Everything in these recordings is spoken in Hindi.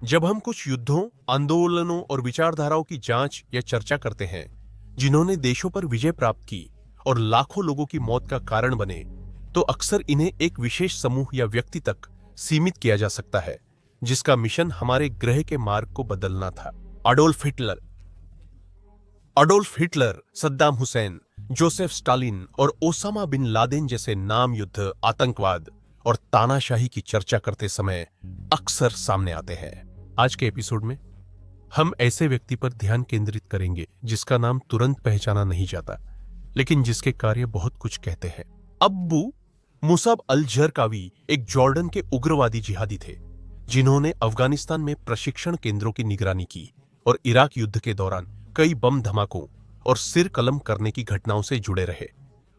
जब हम कुछ युद्धों, आंदोलनों और विचारधाराओं की जांच या चर्चा करते हैं जिन्होंने देशों पर विजय प्राप्त की और लाखों लोगों की मौत का कारण बने, तो अक्सर इन्हें एक विशेष समूह या व्यक्ति तक सीमित किया जा सकता है जिसका मिशन हमारे ग्रह के मार्ग को बदलना था। Adolf Hitler, Saddam Hussain, Joseph Stalin और ओसामा बिन लादेन जैसे नाम युद्ध, आतंकवाद और तानाशाही की चर्चा करते समय अक्सर सामने आते हैं। आज के एपिसोड में हम ऐसे व्यक्ति पर ध्यान केंद्रित करेंगे जिसका नाम तुरंत पहचाना नहीं जाता, लेकिन जिसके कार्य बहुत कुछ कहते हैं। अब्बू मुसाब अल जरकावी एक जॉर्डन के उग्रवादी जिहादी थे जिन्होंने अफगानिस्तान में प्रशिक्षण केंद्रों की निगरानी की और इराक युद्ध के दौरान कई बम धमाकों और सिर कलम करने की घटनाओं से जुड़े रहे।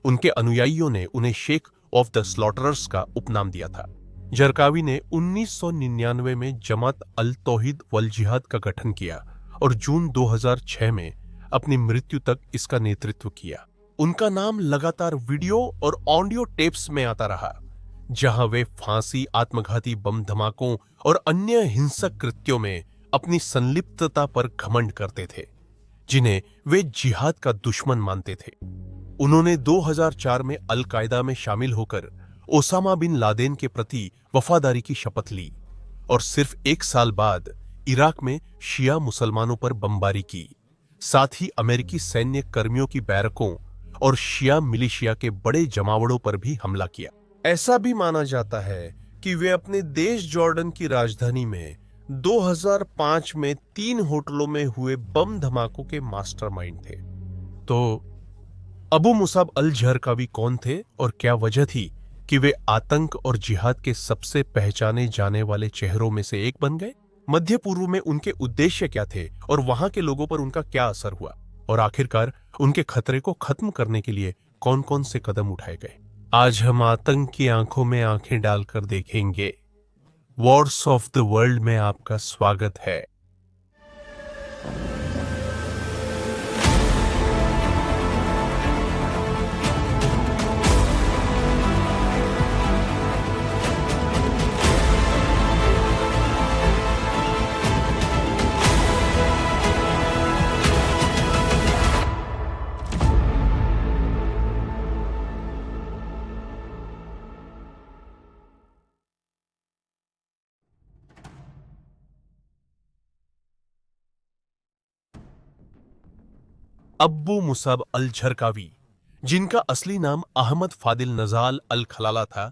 उनके अनुयायियों ने उन्हें शेख ऑफ द स्लॉटरर्स का उपनाम दिया था। जरकावी ने 1999 में जमात अल तौहीद वल जिहाद का गठन किया और जून 2006 में अपनी मृत्यु तक इसका नेतृत्व किया। उनका नाम लगातार वीडियो और ऑडियो टेप्स में आता रहा, जहां वे फांसी, आत्मघाती बम धमाकों और अन्य हिंसक कृत्यों में अपनी संलिप्तता पर घमंड करते थे, जिन्हें वे जिहाद का दुश्मन मानते थे। उन्होंने 2004 में अल कायदा में शामिल होकर ओसामा बिन लादेन के प्रति वफादारी की शपथ ली और सिर्फ एक साल बाद इराक में शिया मुसलमानों पर बमबारी की। साथ ही अमेरिकी सैन्य कर्मियों की बैरकों और शिया मिलिशिया के बड़े जमावड़ों पर भी हमला किया। ऐसा भी माना जाता है कि वे अपने देश जॉर्डन की राजधानी में 2005 में 3 होटलों में हुए बम धमाकों के मास्टरमाइंड थे। तो अबू मुसाब अल जरकावी कौन थे और क्या वजह थी कि वे आतंक और जिहाद के सबसे पहचाने जाने वाले चेहरों में से एक बन गए? मध्य पूर्व में उनके उद्देश्य क्या थे और वहां के लोगों पर उनका क्या असर हुआ, और आखिरकार उनके खतरे को खत्म करने के लिए कौन कौन से कदम उठाए गए? आज हम आतंक की आंखों में आंखें डालकर देखेंगे। वॉर्स ऑफ द वर्ल्ड में आपका स्वागत है। अब्बू मुसाब अल जरकावी, जिनका असली नाम अहमद फादिल नजाल अल खलाला था,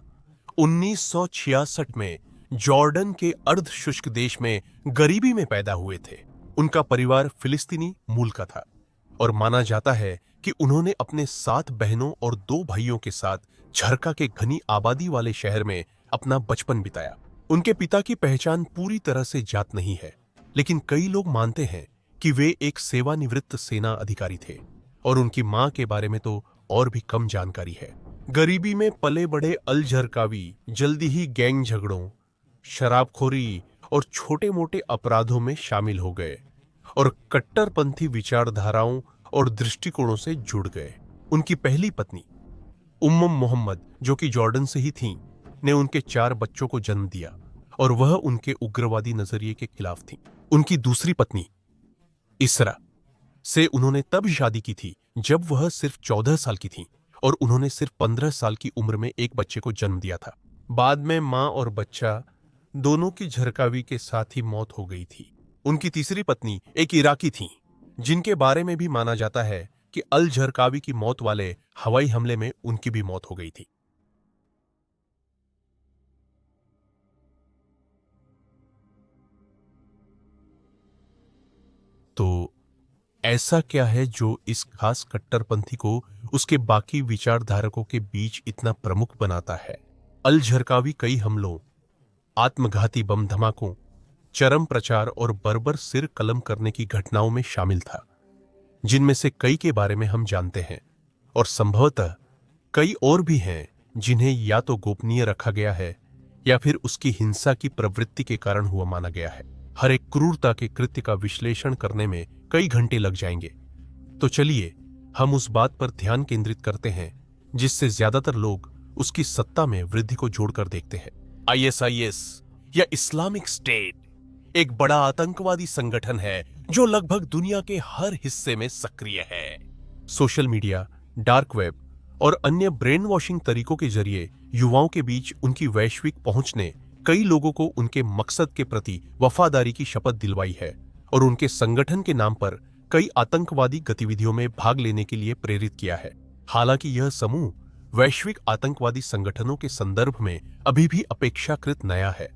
1966 में जॉर्डन के अर्ध शुष्क देश में गरीबी में पैदा हुए थे। उनका परिवार फिलिस्तीनी मूल का था और माना जाता है कि उन्होंने अपने 7 बहनों और 2 भाइयों के साथ झरका के घनी आबादी वाले शहर में अपना बचपन बिताया। उनके पिता की पहचान पूरी तरह से ज्ञात नहीं है, लेकिन कई लोग मानते हैं कि वे एक सेवानिवृत्त सेना अधिकारी थे और उनकी मां के बारे में तो और भी कम जानकारी है। गरीबी में पले बड़े अल जरकावी जल्दी ही गैंग झगड़ों, शराबखोरी और छोटे मोटे अपराधों में शामिल हो गए और कट्टरपंथी विचारधाराओं और दृष्टिकोणों से जुड़ गए। उनकी पहली पत्नी मोहम्मद, जो कि जॉर्डन से ही थीं, ने उनके 4 बच्चों को जन्म दिया और वह उनके उग्रवादी नजरिए के खिलाफ थी। उनकी दूसरी पत्नी इसरा से उन्होंने तब शादी की थी जब वह सिर्फ 14 साल की थी और उन्होंने सिर्फ 15 साल की उम्र में एक बच्चे को जन्म दिया था। बाद में मां और बच्चा दोनों की जरकावी के साथ ही मौत हो गई थी। उनकी तीसरी पत्नी एक इराकी थी, जिनके बारे में भी माना जाता है कि अल जरकावी की मौत वाले हवाई हमले में उनकी भी मौत हो गई थी। तो ऐसा क्या है जो इस खास कट्टरपंथी को उसके बाकी विचारधारकों के बीच इतना प्रमुख बनाता है? अल जरकावी कई हमलों, आत्मघाती बम धमाकों, चरम प्रचार और बर्बर सिर कलम करने की घटनाओं में शामिल था, जिनमें से कई के बारे में हम जानते हैं और संभवतः कई और भी हैं जिन्हें या तो गोपनीय रखा गया है या फिर उसकी हिंसा की प्रवृत्ति के कारण हुआ माना गया है। हर एक क्रूरता के कृत्य का विश्लेषण करने में कई घंटे लग जाएंगे, तो चलिए हम उस बात पर ध्यान केंद्रित करते हैं जिससे ज्यादातर लोग उसकी सत्ता में वृद्धि को जोड़कर देखते हैं। आईएसआईएस या इस्लामिक स्टेट एक बड़ा आतंकवादी संगठन है जो लगभग दुनिया के हर हिस्से में सक्रिय है। सोशल मीडिया, डार्क वेब और अन्य ब्रेन वॉशिंग तरीकों के जरिए युवाओं के बीच उनकी वैश्विक पहुंच ने कई लोगों को उनके मकसद के प्रति वफादारी की शपथ दिलवाई है और उनके संगठन के नाम पर कई आतंकवादी गतिविधियों में भाग लेने के लिए प्रेरित किया है। हालांकि यह समूह वैश्विक आतंकवादी संगठनों के संदर्भ में अभी भी अपेक्षाकृत नया है,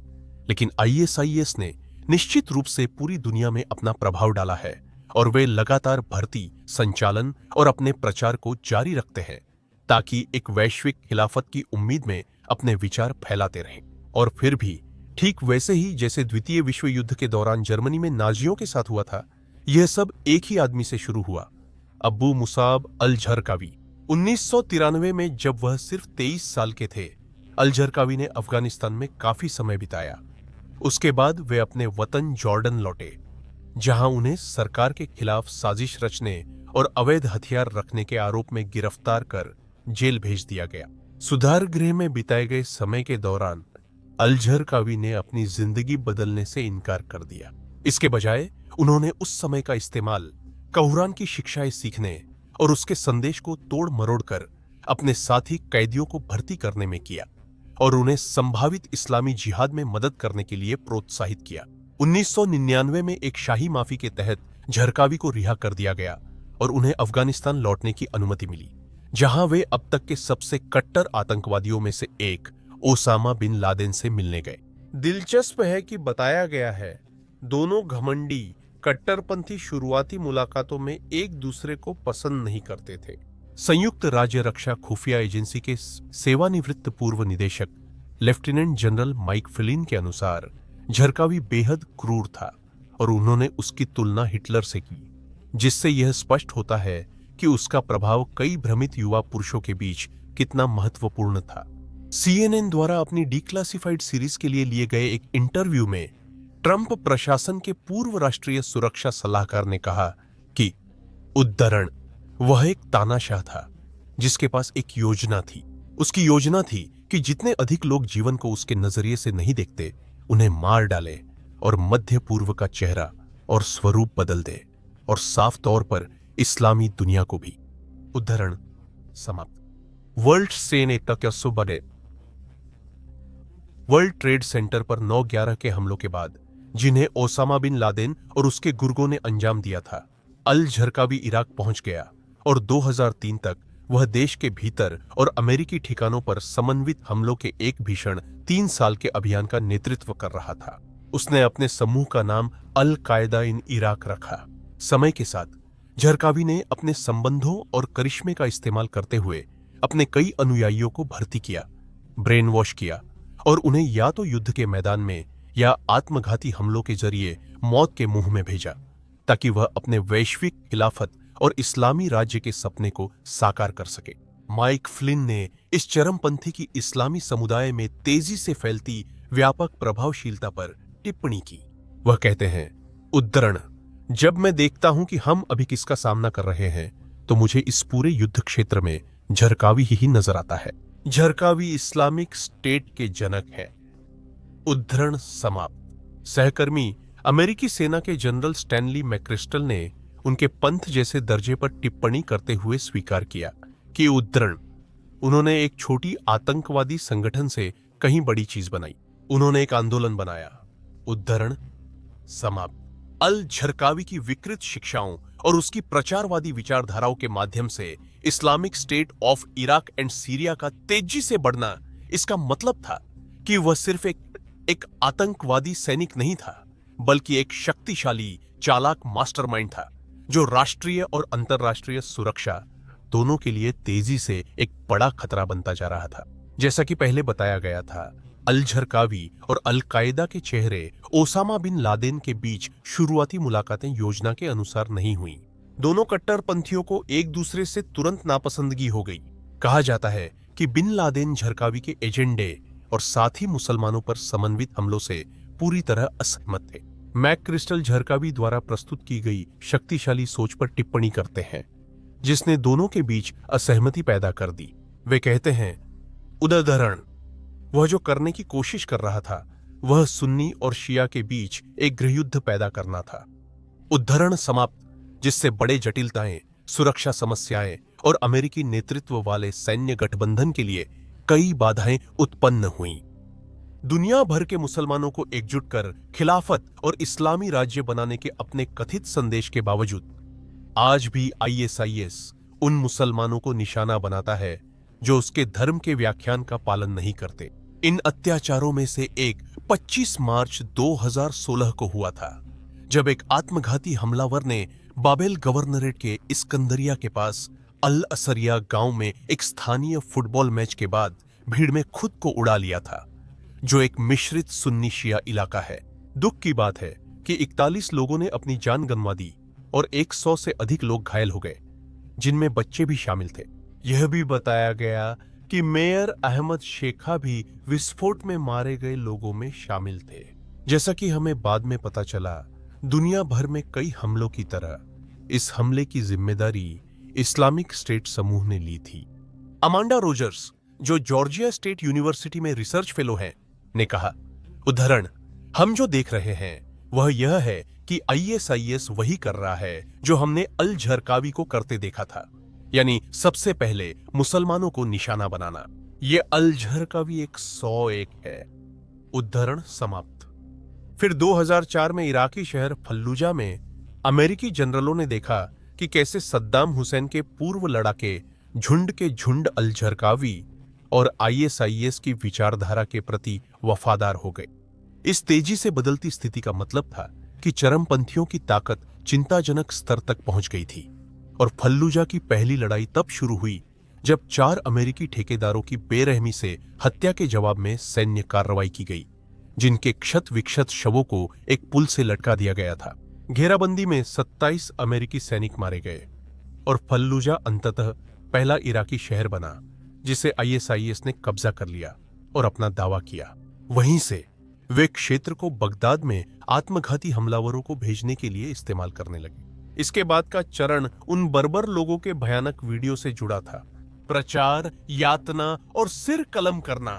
लेकिन आईएसआईएस ने निश्चित रूप से पूरी दुनिया में अपना प्रभाव डाला है और वे लगातार भर्ती, संचालन और अपने प्रचार को जारी रखते हैं ताकि एक वैश्विक खिलाफत की उम्मीद में अपने विचार फैलाते रहें। और फिर भी ठीक वैसे ही जैसे द्वितीय विश्व युद्ध के दौरान जर्मनी में नाजियों के साथ हुआ था, यह सब एक ही आदमी से शुरू हुआ, अबू मुसाब अल झरकावी। 1993 में जब वह सिर्फ 23 साल के थे, अल झरकावी ने अफगानिस्तान में काफी समय बिताया। उसके बाद वे अपने वतन जॉर्डन लौटे, जहां उन्हें सरकार के खिलाफ साजिश रचने और अवैध हथियार रखने के आरोप में गिरफ्तार कर जेल भेज दिया गया। सुधार गृह में बिताए गए समय के दौरान अल झरकावी ने अपनी जिंदगी बदलने से इनकार कर दिया। इसके बजाय उन्होंने उस समय का इस्तेमाल कुरान की शिक्षाएं सीखने और उसके संदेश को तोड़ मरोड़ कर अपने साथी कैदियों को भर्ती करने में किया और उन्हें संभावित इस्लामी जिहाद में मदद करने के लिए प्रोत्साहित किया। 1999 में एक शाही माफी के तहत झरकावी को रिहा कर दिया गया और उन्हें अफगानिस्तान लौटने की अनुमति मिली, जहां वे अब तक के सबसे कट्टर आतंकवादियों में से एक ओसामा बिन लादेन से मिलने गए। दिलचस्प है कि बताया गया है दोनों घमंडी कट्टरपंथी शुरुआती मुलाकातों में एक दूसरे को पसंद नहीं करते थे। संयुक्त राज्य रक्षा खुफिया एजेंसी के सेवानिवृत्त पूर्व निदेशक लेफ्टिनेंट जनरल माइक फ्लिन के अनुसार झरकावी बेहद क्रूर था और उन्होंने उसकी तुलना हिटलर से की, जिससे यह स्पष्ट होता है कि उसका प्रभाव कई भ्रमित युवा पुरुषों के बीच कितना महत्वपूर्ण था। CNN द्वारा अपनी डिक्लासिफाइड सीरीज के लिए गए एक इंटरव्यू में ट्रंप प्रशासन के पूर्व राष्ट्रीय सुरक्षा सलाहकार ने कहा कि उद्धरण, वह एक तानाशाह था जिसके पास एक योजना थी। उसकी योजना थी कि जितने अधिक लोग जीवन को उसके नजरिए से नहीं देखते, उन्हें मार डाले और मध्य पूर्व का चेहरा और स्वरूप बदल दे, और साफ तौर पर इस्लामी दुनिया को भी। उद्धरण समाप्त। वर्ल्ड ट्रेड सेंटर पर 9/11 के हमलों के बाद, जिन्हें ओसामा बिन लादेन और उसके गुर्गों ने अंजाम दिया था, अल झरकावी इराक पहुंच गया और 2003 तक वह देश के भीतर और अमेरिकी ठिकानों पर समन्वित हमलों के एक भीषण 3 साल के अभियान का नेतृत्व कर रहा था। उसने अपने समूह का नाम अल कायदा इन इराक रखा। समय के साथ झरकावी ने अपने संबंधों और करिश्मे का इस्तेमाल करते हुए अपने कई अनुयायियों को भर्ती किया, ब्रेन वॉश किया और उन्हें या तो युद्ध के मैदान में या आत्मघाती हमलों के जरिए मौत के मुंह में भेजा, ताकि वह अपने वैश्विक खिलाफत और इस्लामी राज्य के सपने को साकार कर सके। माइक फ्लिन ने इस चरमपंथी की इस्लामी समुदाय में तेजी से फैलती व्यापक प्रभावशीलता पर टिप्पणी की। वह कहते हैं, उद्धरण, जब मैं देखता हूं कि हम अभी किसका सामना कर रहे हैं, तो मुझे इस पूरे युद्ध क्षेत्र में झरकावी ही नजर आता है। झरकावी इस्लामिक स्टेट के जनक है। उद्धरण समाप्त। सहकर्मी अमेरिकी सेना के जनरल स्टैनली मैक्रिस्टल ने उनके पंथ जैसे दर्जे पर टिप्पणी करते हुए स्वीकार किया कि उद्धरण, उन्होंने एक छोटी आतंकवादी संगठन से कहीं बड़ी चीज बनाई। उन्होंने एक आंदोलन बनाया। उद्धरण समाप्त। अल झरकावी की विकृत शिक्षाओं और उसकी प्रचारवादी विचारधाराओं के माध्यम से Islamic state of Iraq and Syria का तेजी से बढ़ना, इसका मतलब था कि वह सिर्फ एक आतंकवादी सैनिक नहीं था, बल्कि एक शक्तिशाली चालाक मास्टरमाइंड था, जो राष्ट्रीय और अंतरराष्ट्रीय सुरक्षा दोनों के लिए तेजी से एक बड़ा खतरा बनता जा रहा था। जैसा कि पहले बताया गया था, अल झरकावी और अल कायदा के चेहरे ओसामा बिन लादेन के बीच शुरुआती मुलाकातें योजना के अनुसार नहीं हुई। दोनों कट्टरपंथियों को एक दूसरे से तुरंत नापसंदगी हो गई। कहा जाता है कि बिन लादेन झरकावी के एजेंडे और साथ ही मुसलमानों पर समन्वित हमलों से पूरी तरह असहमत थे। मैक्रिस्टल झरकावी द्वारा प्रस्तुत की गई शक्तिशाली सोच पर टिप्पणी करते हैं, जिसने दोनों के बीच असहमति पैदा कर दी। वे कहते हैं, उद्धरण, वह जो करने की कोशिश कर रहा था वह सुन्नी और शिया के बीच एक गृहयुद्ध पैदा करना था। उद्धरण समाप्त, जिससे बड़े जटिलताएं, सुरक्षा समस्याएं और अमेरिकी नेतृत्व वाले सैन्य गठबंधन के लिए कई बाधाएं उत्पन्न हुईं। दुनिया भर के मुसलमानों को एकजुट कर खिलाफत और इस्लामी राज्य बनाने के अपने कथित संदेश के बावजूद आज भी आईएसआईएस उन मुसलमानों को निशाना बनाता है जो उसके धर्म के व्याख्यान का पालन नहीं करते। इन अत्याचारों में से एक 25 मार्च 2016 को हुआ था, जब एक आत्मघाती हमलावर ने बाबेल गवर्नरेट के इस्कंदरिया के पास अल असरिया गांव में एक स्थानीय फुटबॉल मैच के बाद भीड़ में खुद को उड़ा लिया था, जो एक मिश्रित सुन्नी शिया इलाका है। दुख की बात है कि 41 लोगों ने अपनी जान गंवा दी और 100 से अधिक लोग घायल हो गए, जिनमें बच्चे भी शामिल थे। यह भी बताया गया कि मेयर अहमद शेखा भी विस्फोट में मारे गए लोगों में शामिल थे। जैसा कि हमें बाद में पता चला, दुनिया भर में कई हमलों की तरह इस हमले की जिम्मेदारी इस्लामिक स्टेट समूह ने ली थी। अमांडा रोजर्स, जो जॉर्जिया स्टेट यूनिवर्सिटी में रिसर्च फेलो हैं, ने कहा, उद्धरण, हम जो देख रहे हैं वह यह है कि आईएसआईएस वही कर रहा है जो हमने अल झरकावी को करते देखा था, यानी सबसे पहले मुसलमानों को निशाना बनाना। यह अल झरकावी 101 है। उद्धरण समाप्त। फिर 2004 में इराकी शहर फल्लुजा में अमेरिकी जनरलों ने देखा कि कैसे सद्दाम हुसैन के पूर्व लड़ाके झुंड के झुंड अल झरकावी और आईएसआईएस की विचारधारा के प्रति वफादार हो गए। इस तेजी से बदलती स्थिति का मतलब था कि चरमपंथियों की ताकत चिंताजनक स्तर तक पहुंच गई थी और फल्लुजा की पहली लड़ाई तब शुरू हुई जब 4 अमेरिकी ठेकेदारों की बेरहमी से हत्या के जवाब में सैन्य कार्रवाई की गई, जिनके क्षत विक्षत शवों को एक पुल से लटका दिया गया था। घेराबंदी में 27 अमेरिकी सैनिक मारे गए और फल्लुजा अंततः पहला इराकी शहर बना जिसे आईएसआईएस ने कब्जा कर लिया और अपना दावा किया। वहीं से वे क्षेत्र को बगदाद में आत्मघाती हमलावरों को भेजने के लिए इस्तेमाल करने लगे। इसके बाद का चरण उन बर्बर लोगों के भयानक वीडियो से जुड़ा था। प्रचार, यातना और सिर कलम करना।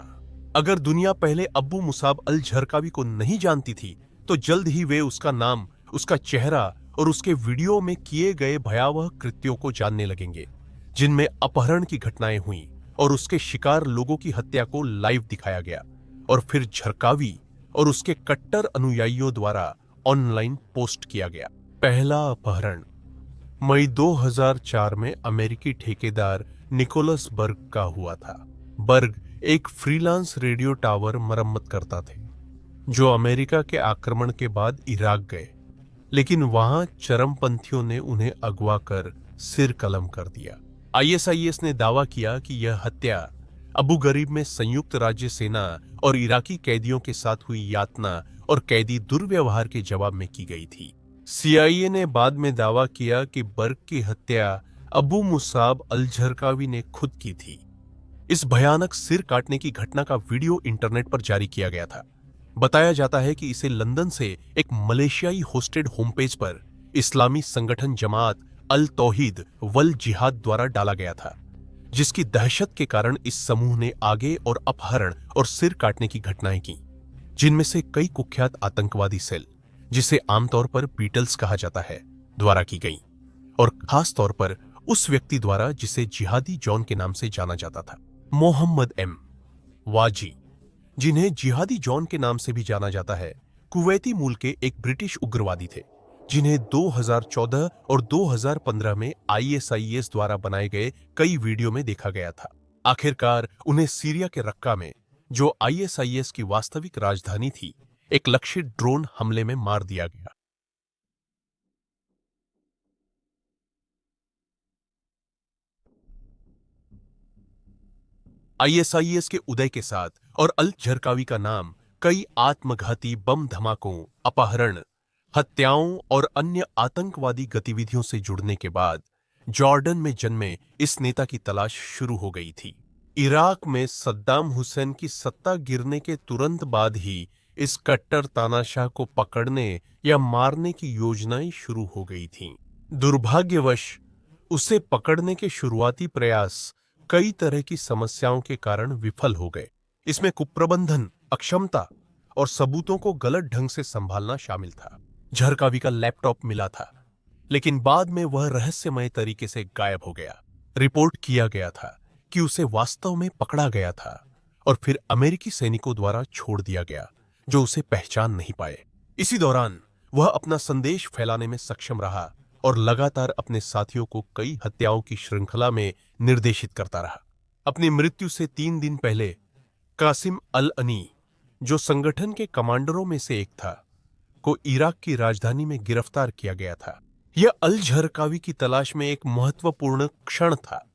अगर दुनिया पहले अब्बू मुसाब अल झरकावी को नहीं जानती थी, तो जल्द ही वे उसका नाम, उसका चेहरा और उसके वीडियो में किए गए भयावह कृत्यों को जानने लगेंगे, जिनमें अपहरण की घटनाएं हुई और उसके शिकार लोगों की हत्या को लाइव दिखाया गया और फिर झरकावी और उसके कट्टर अनुयायियों द्वारा ऑनलाइन पोस्ट किया गया। पहला अपहरण मई 2004 में अमेरिकी ठेकेदार निकोलस बर्ग का हुआ था। बर्ग एक फ्रीलांस रेडियो टावर मरम्मत करता थे, जो अमेरिका के आक्रमण के बाद इराक गए, लेकिन वहां चरमपंथियों ने उन्हें अगवा कर सिर कलम कर दिया। आईएसआईएस ने दावा किया कि यह हत्या अबू गरीब में संयुक्त राज्य सेना और इराकी कैदियों के साथ हुई यातना और कैदी दुर्व्यवहार के जवाब में की गई थी। सीआईए ने बाद में दावा किया कि बर्ग की हत्या अबू मुसाब अल झरकावी ने खुद की थी। इस भयानक सिर काटने की घटना का वीडियो इंटरनेट पर जारी किया गया था। बताया जाता है कि इसे लंदन से एक मलेशियाई होस्टेड होम पेज पर इस्लामी संगठन जमात अल तौहीद वल जिहाद द्वारा डाला गया था, जिसकी दहशत के कारण इस समूह ने आगे और अपहरण और सिर काटने की घटनाएं की, जिनमें से कई कुख्यात आतंकवादी सेल, जिसे आमतौर पर बीटल्स कहा जाता है, द्वारा की गई, और खास तौर पर उस व्यक्ति द्वारा जिसे जिहादी जॉन के नाम से जाना जाता था, मोहम्मद एम वाजी, जिन्हें जिहादी जॉन के नाम से भी जाना जाता है, कुवैती मूल के एक ब्रिटिश उग्रवादी थे, जिन्हें 2014 और 2015 में आईएसआईएस द्वारा बनाए गए कई वीडियो में देखा गया था। आखिरकार उन्हें सीरिया के रक्का में, जो आईएसआईएस की वास्तविक राजधानी थी, एक लक्षित ड्रोन हमले में मार दिया गया। आईएसआईएस के उदय के साथ और अल झरकावी का नाम कई आत्मघाती बम धमाकों, अपहरण, हत्याओं और अन्य आतंकवादी गतिविधियों से जुड़ने के बाद जॉर्डन में जन्मे इस नेता की तलाश शुरू हो गई थी। इराक में सद्दाम हुसैन की सत्ता गिरने के तुरंत बाद ही इस कट्टर तानाशाह को पकड़ने या मारने की योजनाएं शुरू हो गई थीं। दुर्भाग्यवश उसे पकड़ने के शुरुआती प्रयास कई तरह की समस्याओं के कारण विफल हो गए। इसमें कुप्रबंधन, अक्षमता और सबूतों को गलत ढंग से संभालना शामिल था। झरकावी का लैपटॉप मिला था, लेकिन बाद में वह रहस्यमय तरीके से गायब हो गया। रिपोर्ट किया गया था कि उसे वास्तव में पकड़ा गया था और फिर अमेरिकी सैनिकों द्वारा छोड़ दिया गया, जो उसे पहचान नहीं पाए। इसी दौरान वह अपना संदेश फैलाने में सक्षम रहा और लगातार अपने साथियों को कई हत्याओं की श्रृंखला में निर्देशित करता रहा। अपनी मृत्यु से 3 दिन पहले कासिम अल अनी, जो संगठन के कमांडरों में से एक था, को इराक की राजधानी में गिरफ्तार किया गया था। यह अल झरकावी की तलाश में एक महत्वपूर्ण क्षण था,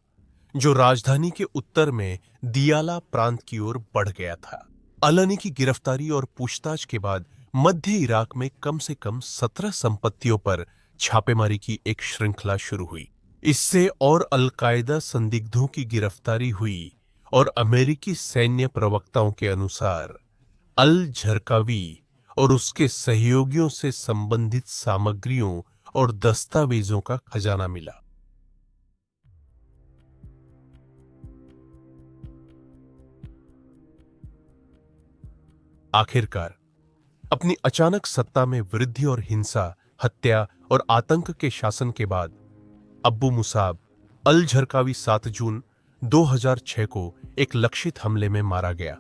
जो राजधानी के उत्तर में दियाला प्रांत की ओर बढ़ गया था। अल अनी की गिरफ्तारी और पूछताछ के बाद मध्य इराक में कम से कम 17 संपत्तियों पर छापेमारी की एक श्रृंखला शुरू हुई। इससे और अल-कायदा संदिग्धों की गिरफ्तारी हुई और अमेरिकी सैन्य प्रवक्ताओं के अनुसार अल झरकावी और उसके सहयोगियों से संबंधित सामग्रियों और दस्तावेजों का खजाना मिला। आखिरकार अपनी अचानक सत्ता में वृद्धि और हिंसा, हत्या और आतंक के शासन के बाद अब्बू मुसाब अल झरकावी 7 जून 2006 को एक लक्षित हमले में मारा गया,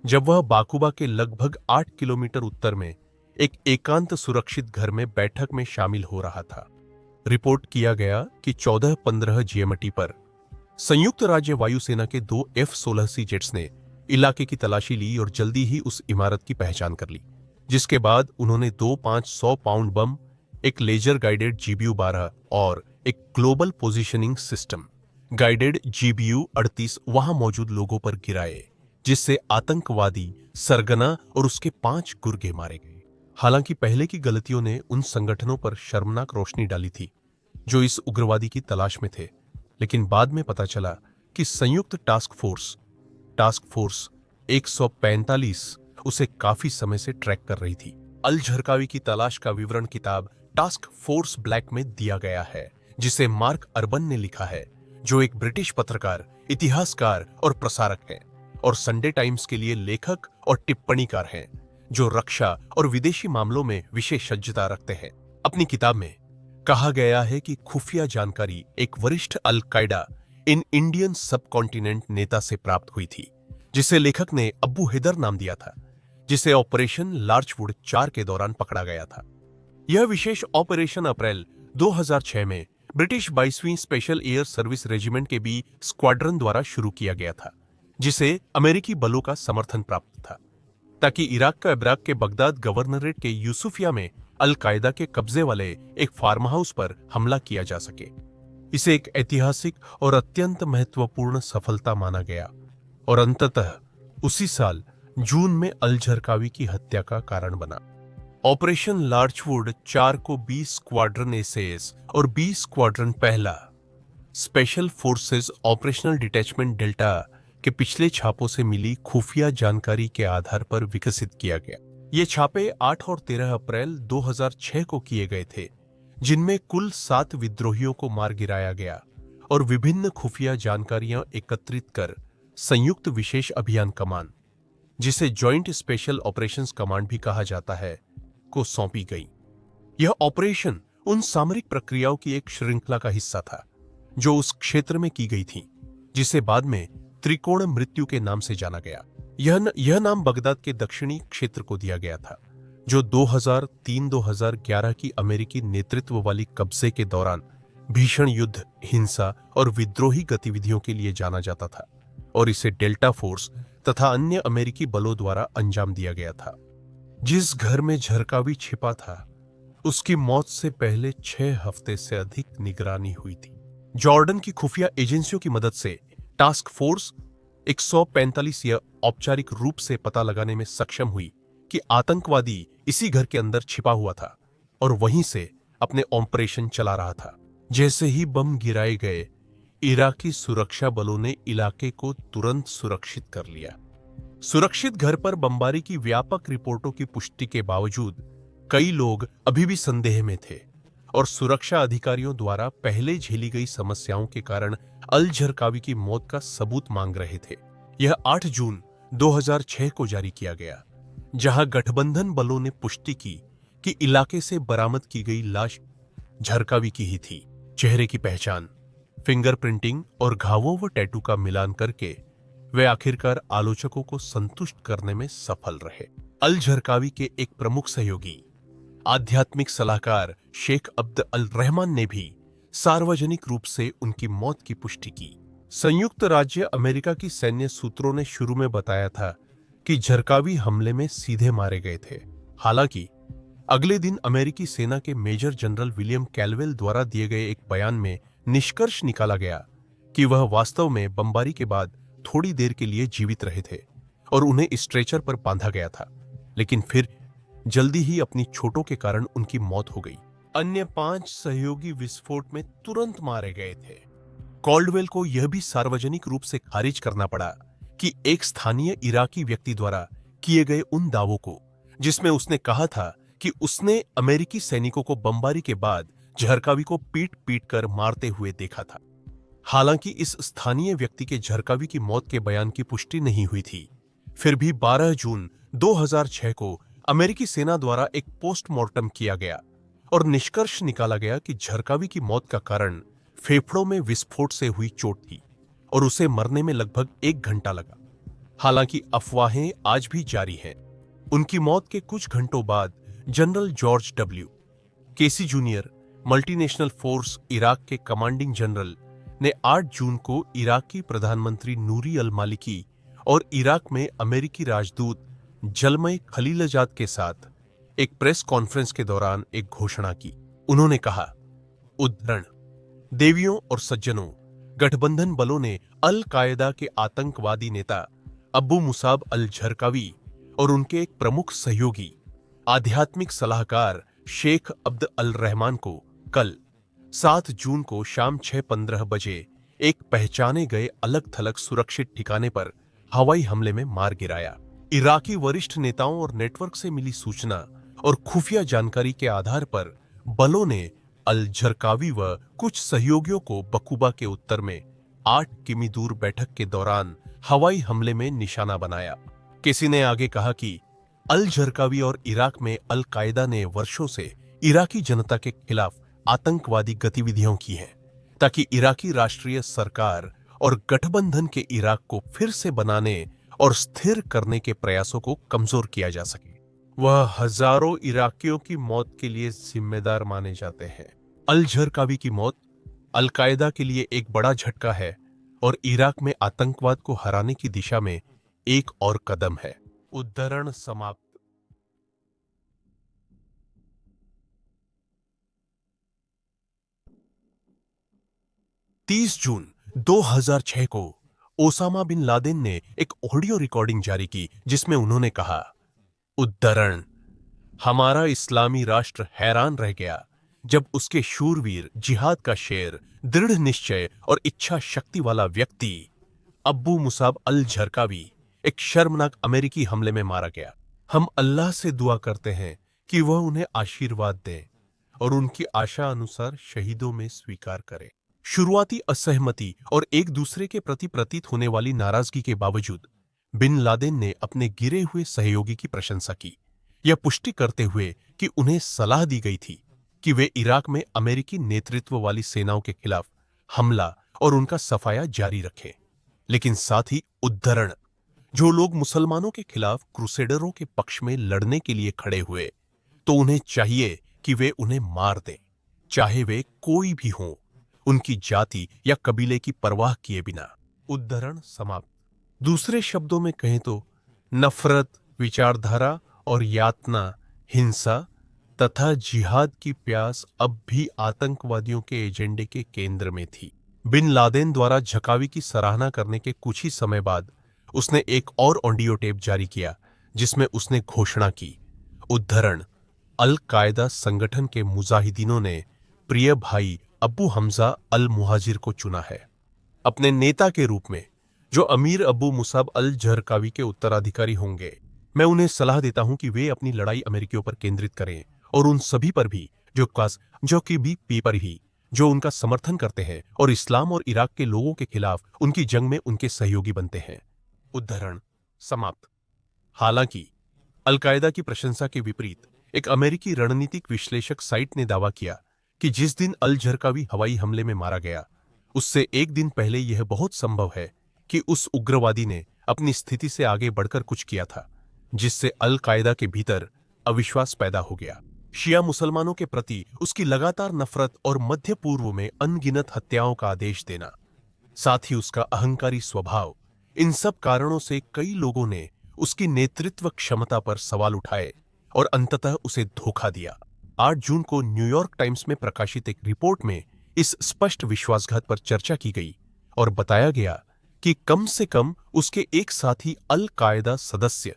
जब वह बाकुबा के लगभग 8 किलोमीटर उत्तर में एक एकांत सुरक्षित घर में बैठक में शामिल हो रहा था। रिपोर्ट किया गया कि 14-15 GMT पर संयुक्त राज्य वायुसेना के 2 F-16C जेट्स ने इलाके की तलाशी ली और जल्दी ही उस इमारत की पहचान कर ली, जिसके बाद उन्होंने 2 500 पाउंड बम, एक लेजर गाइडेड GBU-12 और एक global positioning system guided GBU-38 वहां मौजूद लोगों पर गिराए, जिससे आतंकवादी सरगना और उसके 5 गुर्गे मारे गए। हालांकि पहले की गलतियों ने उन संगठनों पर शर्मनाक रोशनी डाली थी जो इस उग्रवादी की तलाश में थे, लेकिन बाद में पता चला कि संयुक्त टास्क फोर्स 145 उसे काफी समय से ट्रैक कर रही थी। अल झरकावी की तलाश का विवरण किताब टास्क फोर्स ब्लैक में दिया गया है, जिसे मार्क अर्बन ने लिखा है, जो एक ब्रिटिश पत्रकार, इतिहासकार और प्रसारक हैं, और संडे टाइम्स के लिए लेखक और टिप्पणीकार हैं, जो रक्षा और विदेशी मामलों में विशेषज्ञता रखते हैं। अपनी किताब में कहा गया है कि खुफिया जानकारी एक वरिष्ठ अल-कायदा इन इंडियन सबकॉन्टिनेंट नेता से प्राप्त हुई थी, जिसे लेखक ने अब्बू हैदर नाम दिया था, जिसे ऑपरेशन लार्चवुड 4 के दौरान पकड़ा गया था। यह विशेष ऑपरेशन अप्रैल 2006 में ब्रिटिश 22वीं स्पेशल एयर सर्विस रेजिमेंट के बी स्क्वाड्रन द्वारा शुरू किया गया था, जिसे अमेरिकी बलों का समर्थन प्राप्त था, ताकि इराक के बगदाद गवर्नरेट के यूसुफिया में अल-कायदा के कब्जे वाले एक फार्म हाउस पर हमला किया जा सके। इसे एक ऐतिहासिक और अत्यंत महत्वपूर्ण सफलता माना गया और अंततः उसी साल जून में अल झरकावी की हत्या का कारण बना। ऑपरेशन लार्चवुड 4 को बी स्क्वाड्रन एसएएस और बी स्क्वाड्रन पहला special forces operational detachment delta के पिछले छापों से मिली खुफिया जानकारी के आधार पर विकसित किया गया। ये छापे 8 और 13 अप्रैल 2006 को किए गए थे, जिनमें कुल 7 विद्रोहियों को मार गिराया गया और विभिन्न खुफिया जानकारियां एकत्रित कर संयुक्त विशेष अभियान कमान, जिसे जॉइंट स्पेशल ऑपरेशंस कमांड भी कहा जाता है, को सौंपी गई। यह ऑपरेशन उन सामरिक प्रक्रियाओं की एक श्रृंखला का हिस्सा था जो उस क्षेत्र में की गई थी, जिसे बाद में त्रिकोण मृत्यु के नाम से जाना गया। यह नाम बगदाद के दक्षिणी क्षेत्र को दिया गया था, जो 2003-2011 की अमेरिकी नेतृत्व वाली कब्जे के दौरान भीषण युद्ध, हिंसा और विद्रोही गतिविधियों के लिए जाना जाता था, और इसे डेल्टा फोर्स तथा अन्य अमेरिकी बलों द्वारा अंजाम दिया गया था। जिस घर में झरकावी छिपा था, उसकी मौत से पहले 6 हफ्ते से अधिक निगरानी हुई थी। जॉर्डन की खुफिया एजेंसियों की मदद से टास्क फोर्स 145 यह औपचारिक रूप से पता लगाने में सक्षम हुई कि आतंकवादी इसी घर के अंदर छिपा हुआ था और वहीं से अपने ऑपरेशन चला रहा था। जैसे ही बम गिराए गए, इराकी सुरक्षा बलों ने इलाके को तुरंत सुरक्षित कर लिया। सुरक्षित घर पर बमबारी की व्यापक रिपोर्टों की पुष्टि के बावजूद कई लोग अभी भी संदेह में थे और सुरक्षा अधिकारियों द्वारा पहले झेली गई समस्याओं के कारण अल झरकावी की मौत का सबूत मांग रहे थे। यह 8 जून 2006 को जारी किया गया, जहां गठबंधन बलों ने पुष्टि की कि इलाके से बरामद की गई लाश झरकावी की ही थी। चेहरे की पहचान, फिंगरप्रिंटिंग और घावों व टैटू का मिलान करके वे आखिरकार आलोचकों को संतुष्ट करने में सफल रहे। अल झरकावी के एक प्रमुख सहयोगी, आध्यात्मिक सलाहकार शेख अब्द अल रहमान ने भी सार्वजनिक रूप से उनकी मौत की पुष्टि की। संयुक्त राज्य अमेरिका की सैन्य सूत्रों ने शुरू में बताया था कि झरकावी हमले में सीधे मारे गए थे। हालांकि अगले दिन अमेरिकी सेना के मेजर जनरल विलियम कैलवेल द्वारा दिए गए एक बयान में निष्कर्ष निकाला गया कि वह वास्तव में बमबारी के बाद थोड़ी देर के लिए जीवित रहे थे और उन्हें स्ट्रेचर पर बांधा गया था, लेकिन फिर जल्दी ही अपनी चोटों के कारण उनकी मौत हो गई। अन्य 5 सहयोगी विस्फोट में तुरंत मारे गए थे। कॉल्डवेल को यह भी सार्वजनिक रूप से खारिज करना पड़ा कि एक स्थानीय इराकी व्यक्ति द्वारा किए गए उन दावों को, जिसमें उसने कहा था कि उसने अमेरिकी सैनिकों को बमबारी के बाद झरकावी को पीट पीट कर मारते हुए देखा था। हालांकि इस स्थानीय व्यक्ति के झरकावी की मौत के बयान की पुष्टि नहीं हुई थी। फिर भी 12 जून 2006 को अमेरिकी सेना द्वारा एक पोस्टमार्टम किया गया और निष्कर्ष निकाला गया कि झरकावी की मौत का कारण फेफड़ों में विस्फोट से हुई चोट थी और उसे मरने में लगभग 1 घंटा लगा। हालांकि अफवाहें आज भी जारी हैं। उनकी मौत के कुछ घंटों बाद जनरल जॉर्ज डब्ल्यू केसी जूनियर, मल्टीनेशनल फोर्स इराक के कमांडिंग जनरल, ने 8 जून को इराकी प्रधानमंत्री नूरी अल मालिकी और इराक में अमेरिकी राजदूत जलमय खलीलजाद के साथ एक प्रेस कॉन्फ्रेंस के दौरान एक घोषणा की। उन्होंने कहा, उद्धरण, देवियों और सज्जनों, गठबंधन बलों ने अल कायदा के आतंकवादी नेता अब्बू मुसाब अल झरकावी और उनके एक प्रमुख सहयोगी, आध्यात्मिक सलाहकार शेख अब्द अल रहमान को कल 7 जून को शाम 6:15 बजे एक पहचाने गए अलग थलग सुरक्षित ठिकाने पर हवाई हमले में मार गिराया। इराकी वरिष्ठ नेताओं और नेटवर्क से मिली सूचना और खुफिया जानकारी के आधार पर बलों ने अल झरकावी व कुछ सहयोगियों को बकुबा के उत्तर में 8 किमी दूर बैठक के दौरान हवाई हमले में निशाना बनाया। किसी ने आगे कहा कि अल झरकावी और इराक में अल कायदा ने वर्षों से इराकी जनता के खिलाफ आतंकवादी गतिविधियां की हैं, ताकि इराकी राष्ट्रीय सरकार और गठबंधन के इराक को फिर से बनाने और स्थिर करने के प्रयासों को कमजोर किया जा सके। वह हजारों इराकियों की मौत के लिए जिम्मेदार माने जाते हैं। अल झरकावी की मौत अल कायदा के लिए एक बड़ा झटका है और इराक में आतंकवाद को हराने की दिशा में एक और कदम है। उद्धरण समाप्त। तीस जून 2006 को ओसामा बिन लादेन ने एक ऑडियो रिकॉर्डिंग जारी की, जिसमें उन्होंने कहा, उद्धरण, हमारा इस्लामी राष्ट्र हैरान रह गया जब उसके शूरवीर, जिहाद का शेर, दृढ़ निश्चय और इच्छा शक्ति वाला व्यक्ति अब्बू मुसाब अल झरकावी एक शर्मनाक अमेरिकी हमले में मारा गया। हम अल्लाह से दुआ करते हैं कि वह उन्हें आशीर्वाद दे और उनकी आशा अनुसार शहीदों में स्वीकार करे। शुरुआती असहमति और एक दूसरे के प्रति प्रतीत होने वाली नाराजगी के बावजूद बिन लादेन ने अपने गिरे हुए सहयोगी की प्रशंसा की, यह पुष्टि करते हुए कि उन्हें सलाह दी गई थी कि वे इराक में अमेरिकी नेतृत्व वाली सेनाओं के खिलाफ हमला और उनका सफाया जारी रखें। लेकिन साथ ही उद्धरण, जो लोग मुसलमानों के खिलाफ क्रूसेडरों के पक्ष में लड़ने के लिए खड़े हुए, तो उन्हें चाहिए कि वे उन्हें मार दें, चाहे वे कोई भी हों, उनकी जाति या कबीले की परवाह किए बिना। उद्धरण समाप्त। दूसरे शब्दों में कहें तो नफरत, विचारधारा और यातना, हिंसा तथा जिहाद की प्यास अब भी आतंकवादियों के एजेंडे के केंद्र में थी। बिन लादेन द्वारा झरकावी की सराहना करने के कुछ ही समय बाद उसने एक और ऑडियो टेप जारी किया, जिसमें उसने घोषणा की, उद्धरण, अल कायदा संगठन के मुजाहिदीनों ने प्रिय भाई अब्बू हमजा अल मुहाजिर को चुना है अपने नेता के रूप में, जो अमीर अब्बू मुसाब अल झरकावी के उत्तराधिकारी होंगे। मैं उन्हें सलाह देता हूं कि वे अपनी लड़ाई अमेरिकियों पर केंद्रित करें और उन सभी पर भी जो उनका समर्थन करते हैं और इस्लाम और इराक के लोगों के खिलाफ उनकी जंग में उनके सहयोगी बनते हैं। उद्धरण समाप्त। हालांकि अलकायदा की प्रशंसा के विपरीत एक अमेरिकी रणनीतिक विश्लेषक साइट ने दावा किया कि जिस दिन अल झरकावी हवाई हमले में मारा गया, उससे एक दिन पहले यह बहुत संभव है कि उस उग्रवादी ने अपनी स्थिति से आगे बढ़कर कुछ किया था, जिससे अल कायदा के भीतर अविश्वास पैदा हो गया। शिया मुसलमानों के प्रति उसकी लगातार नफरत और मध्य पूर्व में अनगिनत हत्याओं का आदेश देना, साथ ही उसका अहंकारी स्वभाव, इन सब कारणों से कई लोगों ने उसकी नेतृत्व क्षमता पर सवाल उठाए और अंततः उसे धोखा दिया। 8 जून को न्यूयॉर्क टाइम्स में प्रकाशित एक रिपोर्ट में इस स्पष्ट विश्वासघात पर चर्चा की गई और बताया गया कि कम से कम उसके एक साथी अल कायदा सदस्य,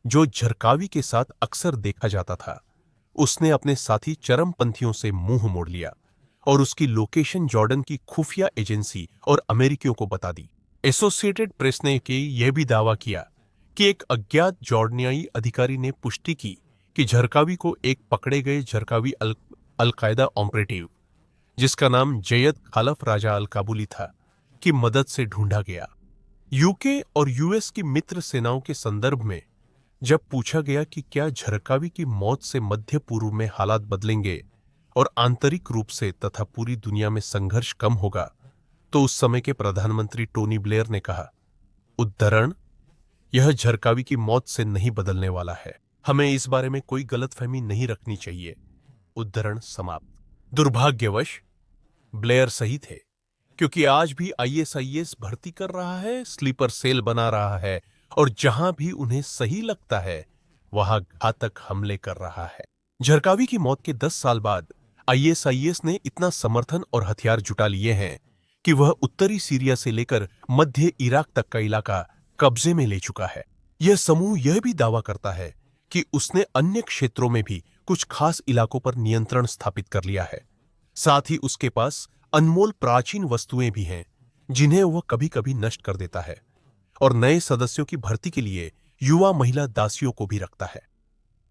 जो झरकावी के साथ अक्सर देखा जाता था, उसने अपने साथी चरमपंथियों से मुंह मोड़ लिया और उसकी लोकेशन जॉर्डन की खुफिया एजेंसी और अमेरिकियों को बता दी। एसोसिएटेड प्रेस ने यह भी दावा किया कि एक अज्ञात जॉर्डनियाई अधिकारी ने पुष्टि की कि झरकावी को एक पकड़े गए झरकावी अल कायदा ऑपरेटिव, जिसका नाम जयद खालफ राजा अल काबुली था, की मदद से ढूंढा गया। यूके और यूएस की मित्र सेनाओं के संदर्भ में जब पूछा गया कि क्या झरकावी की मौत से मध्य पूर्व में हालात बदलेंगे और आंतरिक रूप से तथा पूरी दुनिया में संघर्ष कम होगा, तो उस समय के प्रधानमंत्री टोनी ब्लेयर ने कहा, उद्धरण, यह झरकावी की मौत से नहीं बदलने वाला है। हमें इस बारे में कोई गलतफहमी नहीं रखनी चाहिए। उद्धरण समाप्त। दुर्भाग्यवश ब्लेयर सही थे, क्योंकि आज भी आईएसआईएस भर्ती कर रहा है, स्लीपर सेल बना रहा है और जहां भी उन्हें सही लगता है वहां घातक हमले कर रहा है। झरकावी की मौत के 10 साल बाद आईएसआईएस ने इतना समर्थन और हथियार जुटा लिए हैं कि वह उत्तरी सीरिया से लेकर मध्य इराक तक का इलाका कब्जे में ले चुका है। यह समूह यह भी दावा करता है कि उसने अन्य क्षेत्रों में भी कुछ खास इलाकों पर नियंत्रण स्थापित कर लिया है। साथ ही उसके पास अनमोल प्राचीन वस्तुएं भी हैं, जिन्हें वह कभी कभी नष्ट कर देता है, और नए सदस्यों की भर्ती के लिए युवा महिला दासियों को भी रखता है।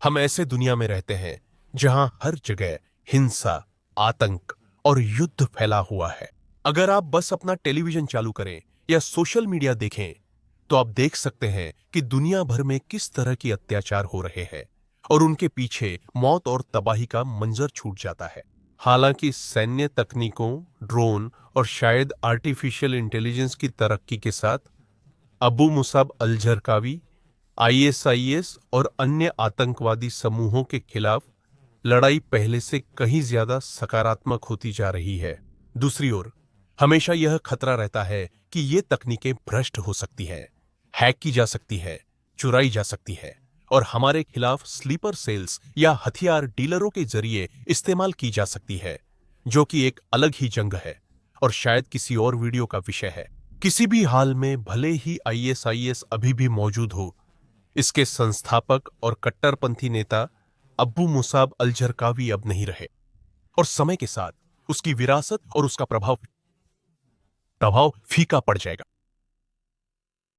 हम ऐसे दुनिया में रहते हैं जहां हर जगह हिंसा, आतंक और युद्ध फैला हुआ है। अगर आप बस अपना टेलीविजन चालू करें या सोशल मीडिया देखें, तो आप देख सकते हैं कि दुनिया भर में किस तरह की अत्याचार हो रहे हैं और उनके पीछे मौत और तबाही का मंजर छूट जाता है। हालांकि सैन्य तकनीकों, ड्रोन और शायद आर्टिफिशियल इंटेलिजेंस की तरक्की के साथ अबू मुसाब अल झरकावी, आईएसआईएस और अन्य आतंकवादी समूहों के खिलाफ लड़ाई पहले से कहीं ज्यादा सकारात्मक होती जा रही है। दूसरी ओर हमेशा यह खतरा रहता है कि ये तकनीकें भ्रष्ट हो सकती है, हैक की जा सकती है, चुराई जा सकती है और हमारे खिलाफ स्लीपर सेल्स या हथियार डीलरों के जरिए इस्तेमाल की जा सकती है, जो कि एक अलग ही जंग है और शायद किसी और वीडियो का विषय है। किसी भी हाल में भले ही आईएसआईएस अभी भी मौजूद हो, इसके संस्थापक और कट्टरपंथी नेता अबू मुसाब अल झरकावी अब नहीं रहे और समय के साथ उसकी विरासत और उसका प्रभाव फीका पड़ जाएगा।